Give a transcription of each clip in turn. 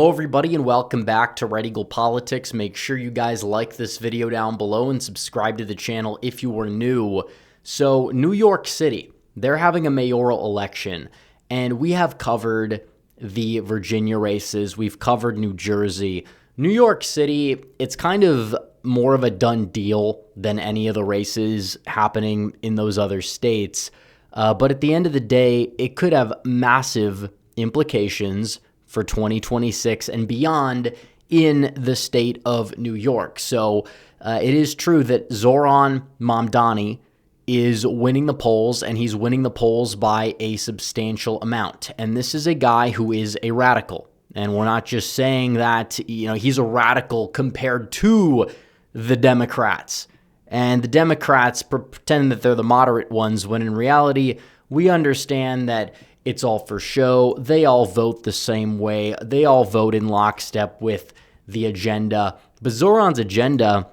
Hello everybody and welcome back to Red Eagle Politics. Make sure you guys like this video down below and subscribe to the channel if you are new. So New York City, they're having a mayoral election and we have covered the Virginia races. We've covered New Jersey. New York City, it's kind of more of a done deal than any of the races happening in those other states. But at the end of the day, it could have massive implications for 2026 and beyond in the state of New York. So it is true that Zohran Mamdani is winning the polls, and he's winning the polls by a substantial amount. And this is a guy who is a radical. And we're not just saying that, he's a radical compared to the Democrats. And the Democrats pretend that they're the moderate ones, when in reality, we understand that it's all for show. They all vote the same way. They all vote in lockstep with the agenda. But Zohran's agenda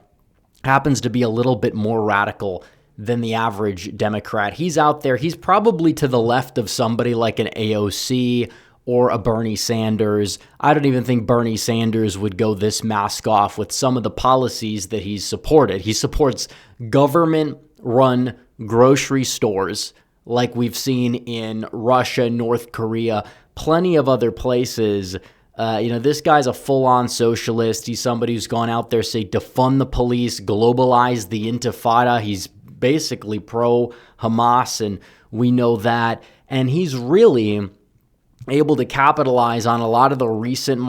happens to be a little bit more radical than the average Democrat. He's out there. He's probably to the left of somebody like an AOC or a Bernie Sanders. I don't even think Bernie Sanders would go this mask off with some of the policies that he's supported. He supports government-run grocery stores like we've seen in Russia, North Korea, plenty of other places. This guy's a full-on socialist. He's somebody who's gone out there, say, defund the police, globalize the intifada. He's basically pro-Hamas, and we know that. And he's really able to capitalize on a lot of the recent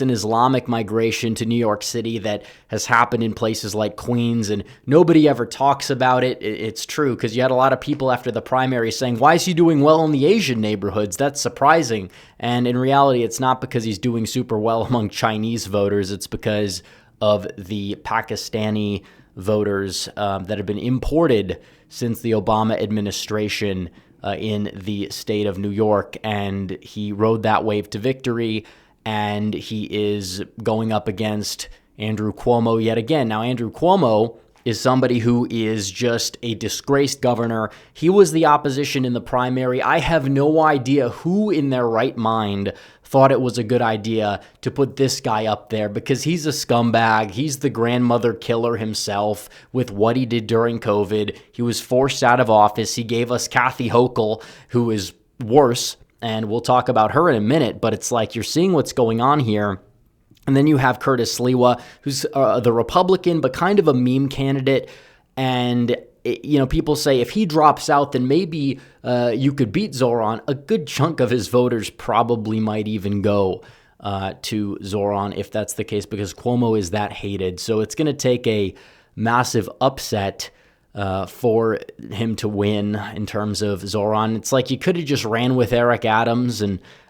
Islamic migration to New York City that has happened in places like Queens, and nobody ever talks about it. It's true, because you had a lot of people after the primary saying, why is he doing well in the Asian neighborhoods? That's surprising. And in reality, it's not because he's doing super well among Chinese voters. It's because of the Pakistani voters that have been imported since the Obama administration in the state of New York, and he rode that wave to victory, and he is going up against Andrew Cuomo yet again. Now, Andrew Cuomo is somebody who is just a disgraced governor. He was the opposition in the primary. I have no idea who in their right mind thought it was a good idea to put this guy up there, because he's a scumbag. He's the grandmother killer himself with what he did during COVID. He was forced out of office. He gave us Kathy Hochul, who is worse, and we'll talk about her in a minute, but it's like you're seeing what's going on here. And then you have Curtis Sliwa, who's the Republican, but kind of a meme candidate. And, people say if he drops out, then maybe you could beat Zohran. A good chunk of his voters probably might even go to Zohran if that's the case, because Cuomo is that hated. So it's going to take a massive upset for him to win in terms of Zohran. It's like you could have just ran with Eric Adams,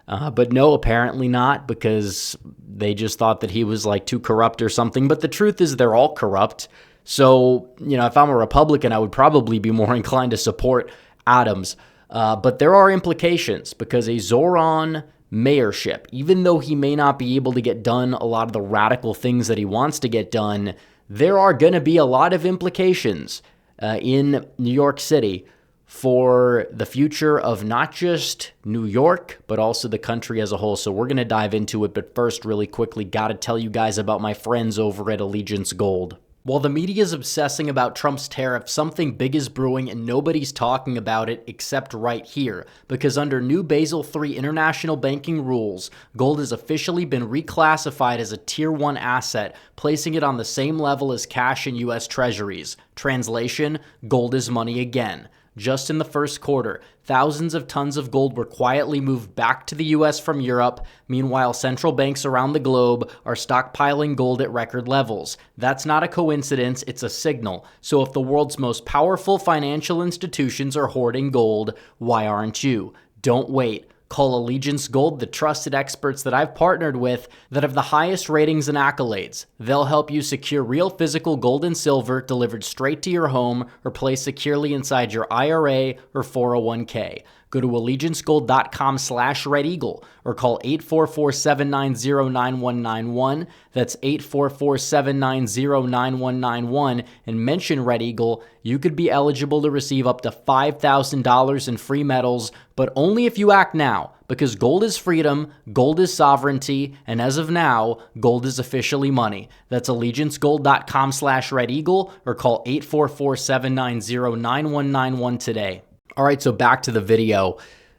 but no, apparently not, because they just thought that he was like too corrupt or something. But the truth is they're all corrupt. So, if I'm a Republican, I would probably be more inclined to support Adams. But there are implications, because a Zohran mayorship, even though he may not be able to get done a lot of the radical things that he wants to get done, there are going to be a lot of implications in New York City for the future of not just New York, but also the country as a whole. So we're going to dive into it. But first, really quickly, got to tell you guys about my friends over at Allegiance Gold. While the media is obsessing about Trump's tariff, something big is brewing and nobody's talking about it except right here. Because under new Basel III international banking rules, gold has officially been reclassified as a Tier 1 asset, placing it on the same level as cash and U.S. Treasuries. Translation, gold is money again. Just in the first quarter, thousands of tons of gold were quietly moved back to the U.S. from Europe. Meanwhile, central banks around the globe are stockpiling gold at record levels. That's not a coincidence, it's a signal. So if the world's most powerful financial institutions are hoarding gold, why aren't you? Don't wait. Call Allegiance Gold, the trusted experts that I've partnered with that have the highest ratings and accolades. They'll help you secure real physical gold and silver delivered straight to your home or placed securely inside your IRA or 401k. Go to allegiancegold.com/redeagle or call 844-790-9191. That's 844-790-9191 and mention Red Eagle. You could be eligible to receive up to $5,000 in free metals, but only if you act now, because gold is freedom, gold is sovereignty, and as of now, gold is officially money. That's allegiancegold.com/redeagle or call 844-790-9191 today. All right, so back to the video.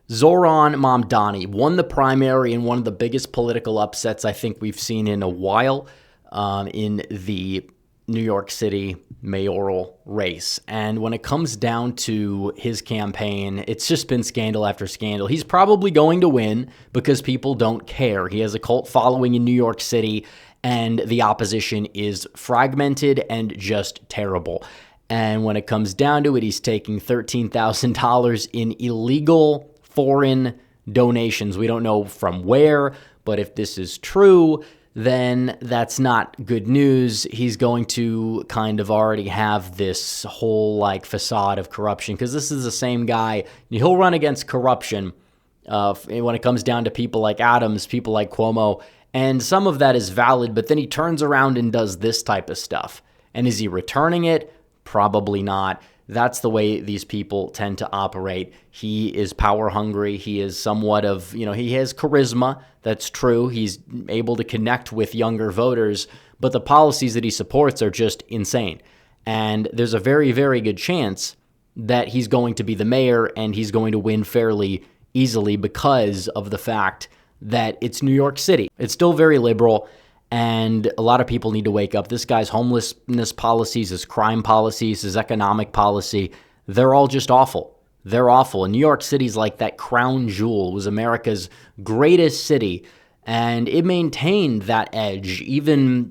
Zohran Mamdani won the primary in one of the biggest political upsets I think we've seen in a while in the New York City mayoral race. And when it comes down to his campaign, it's just been scandal after scandal. He's probably going to win because people don't care. He has a cult following in New York City, and the opposition is fragmented and just terrible. And when it comes down to it, he's taking $13,000 in illegal foreign donations. We don't know from where, but if this is true, then that's not good news. He's going to kind of already have this whole facade of corruption, because this is the same guy. He'll run against corruption when it comes down to people like Adams, people like Cuomo, and some of that is valid, but then he turns around and does this type of stuff. And is he returning it? Probably not. That's the way these people tend to operate. He is power hungry. He is somewhat of, he has charisma. That's true. He's able to connect with younger voters, but the policies that he supports are just insane. And there's a very, very good chance that he's going to be the mayor and he's going to win fairly easily because of the fact that it's New York City. It's still very liberal. And a lot of people need to wake up. This guy's homelessness policies, his crime policies, his economic policy, they're all just awful. They're awful. And New York City's like that crown jewel. It was America's greatest city. And it maintained that edge even,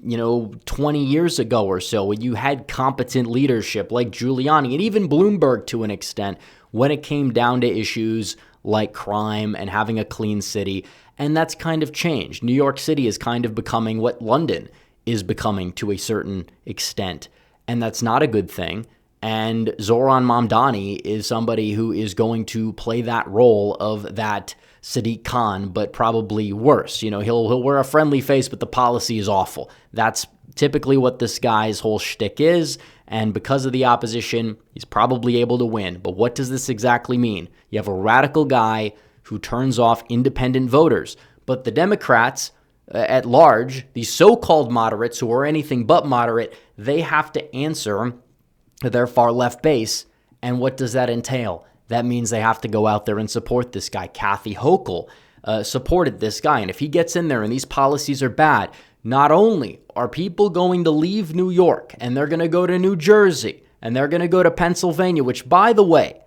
20 years ago or so, when you had competent leadership like Giuliani and even Bloomberg to an extent when it came down to issues like crime and having a clean city. And that's kind of changed. New York City is kind of becoming what London is becoming to a certain extent. And that's not a good thing. And Zohran Mamdani is somebody who is going to play that role of that Sadiq Khan, but probably worse. He'll wear a friendly face, but the policy is awful. That's typically what this guy's whole shtick is. And because of the opposition, he's probably able to win. But what does this exactly mean? You have a radical guy who turns off independent voters. But the Democrats at large, these so-called moderates who are anything but moderate, they have to answer their far left base. And what does that entail? That means they have to go out there and support this guy. Kathy Hochul supported this guy. And if he gets in there and these policies are bad, not only are people going to leave New York and they're going to go to New Jersey and they're going to go to Pennsylvania, which, by the way,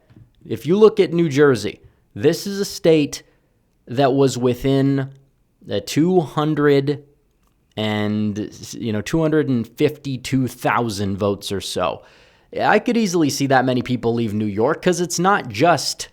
if you look at New Jersey, this is a state that was within 252,000 votes or so. I could easily see that many people leave New York because it's not just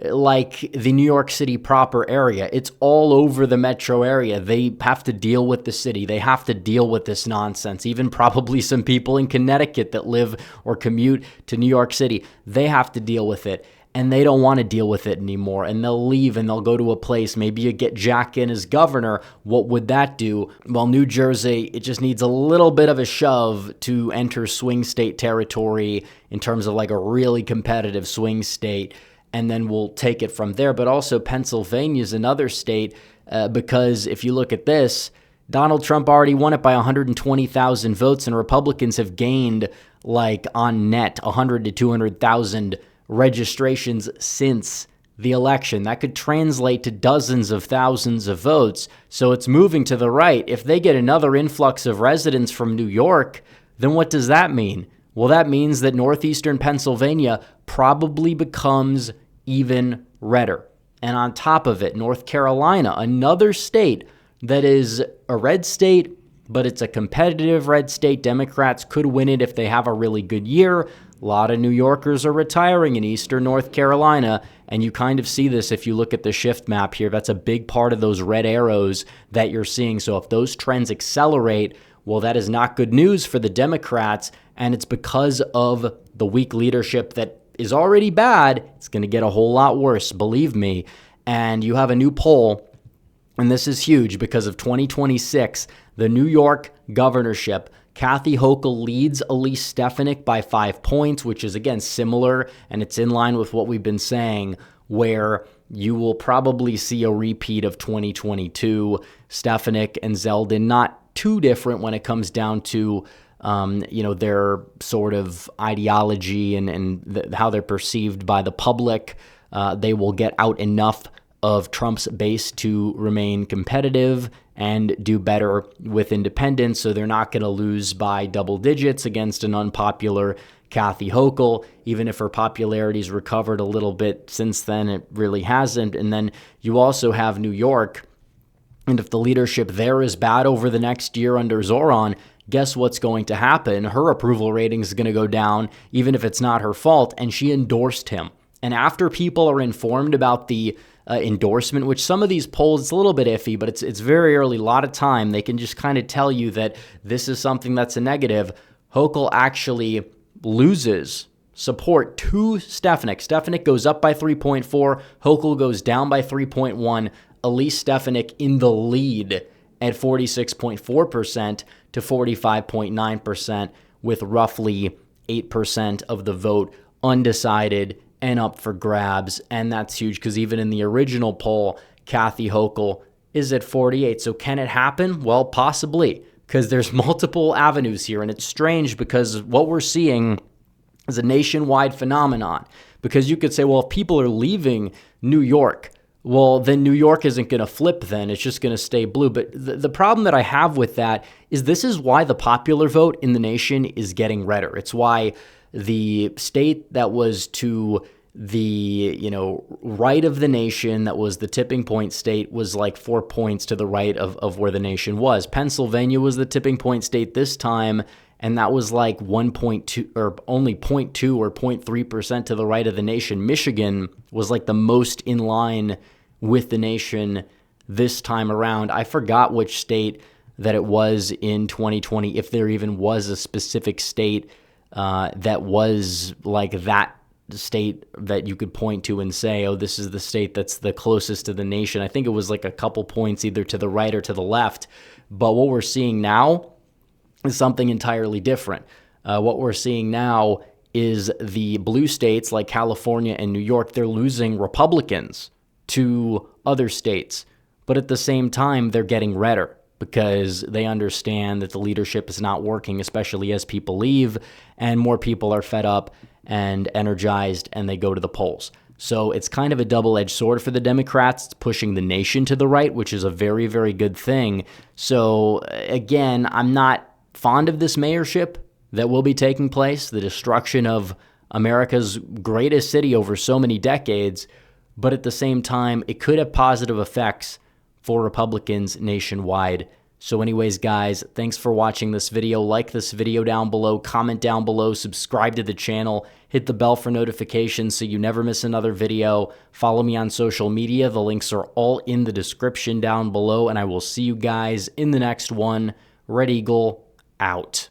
like the New York City proper area. It's all over the metro area. They have to deal with the city. They have to deal with this nonsense. Even probably some people in Connecticut that live or commute to New York City, they have to deal with it. And they don't want to deal with it anymore. And they'll leave and they'll go to a place. Maybe you get Jack in as governor. What would that do? Well, New Jersey, it just needs a little bit of a shove to enter swing state territory in terms of like a really competitive swing state. And then we'll take it from there. But also Pennsylvania is another state because if you look at this, Donald Trump already won it by 120,000 votes, and Republicans have gained like on net 100 to 200,000 registrations since the election. That could translate to dozens of thousands of votes. So it's moving to the right. If they get another influx of residents from New York, then what does that mean? Well, that means that northeastern Pennsylvania probably becomes even redder. And on top of it, North Carolina, another state that is a red state, but it's a competitive red state. Democrats could win it if they have a really good year. A lot of New Yorkers are retiring in eastern North Carolina, and you kind of see this if you look at the shift map here. That's a big part of those red arrows that you're seeing. So if those trends accelerate, well, that is not good news for the Democrats, and it's because of the weak leadership that is already bad, it's going to get a whole lot worse, believe me. And you have a new poll, and this is huge because of 2026, the New York governorship. Kathy Hochul leads Elise Stefanik by 5 points, which is, again, similar, and it's in line with what we've been saying, where you will probably see a repeat of 2022. Stefanik and Zeldin, not too different when it comes down to their sort of ideology and how they're perceived by the public. They will get out enough of Trump's base to remain competitive and do better with independents, so they're not going to lose by double digits against an unpopular Kathy Hochul. Even if her popularity's recovered a little bit since then, it really hasn't. And then you also have New York, and if the leadership there is bad over the next year under Zohran, guess what's going to happen? Her approval rating is going to go down, even if it's not her fault, and she endorsed him. And after people are informed about the endorsement, which some of these polls, it's a little bit iffy, but it's very early, a lot of time, they can just kind of tell you that this is something that's a negative. Hochul actually loses support to Stefanik. Stefanik goes up by 3.4, Hochul goes down by 3.1, Elise Stefanik in the lead at 46.4% to 45.9%, with roughly 8% of the vote undecided and up for grabs. And that's huge because even in the original poll, Kathy Hochul is at 48. So can it happen? Well, possibly, because there's multiple avenues here. And it's strange because what we're seeing is a nationwide phenomenon. Because you could say, well, if people are leaving New York, well, then New York isn't going to flip then. It's just going to stay blue. But the problem that I have with that is this is why the popular vote in the nation is getting redder. It's why the state that was to the right of the nation, that was the tipping point state, was like 4 points to the right of where the nation was. Pennsylvania was the tipping point state this time, and that was like 1.2 or only 0.2 or 0.3% to the right of the nation. Michigan was like the most in line with the nation this time around. I forgot which state that it was in 2020, if there even was a specific state that was like that state that you could point to and say, oh, this is the state that's the closest to the nation. I think it was like a couple points either to the right or to the left. But what we're seeing now is something entirely different. What we're seeing now is the blue states like California and New York, they're losing Republicans to other states. But at the same time, they're getting redder because they understand that the leadership is not working, especially as people leave and more people are fed up and energized and they go to the polls. So it's kind of a double-edged sword for the Democrats. It's pushing the nation to the right, which is a very, very good thing. So again, I'm not fond of this mayorship that will be taking place, the destruction of America's greatest city over so many decades. But at the same time, it could have positive effects for Republicans nationwide. So anyways, guys, thanks for watching this video. Like this video down below, comment down below, subscribe to the channel, hit the bell for notifications so you never miss another video. Follow me on social media. The links are all in the description down below, and I will see you guys in the next one. Red Eagle out.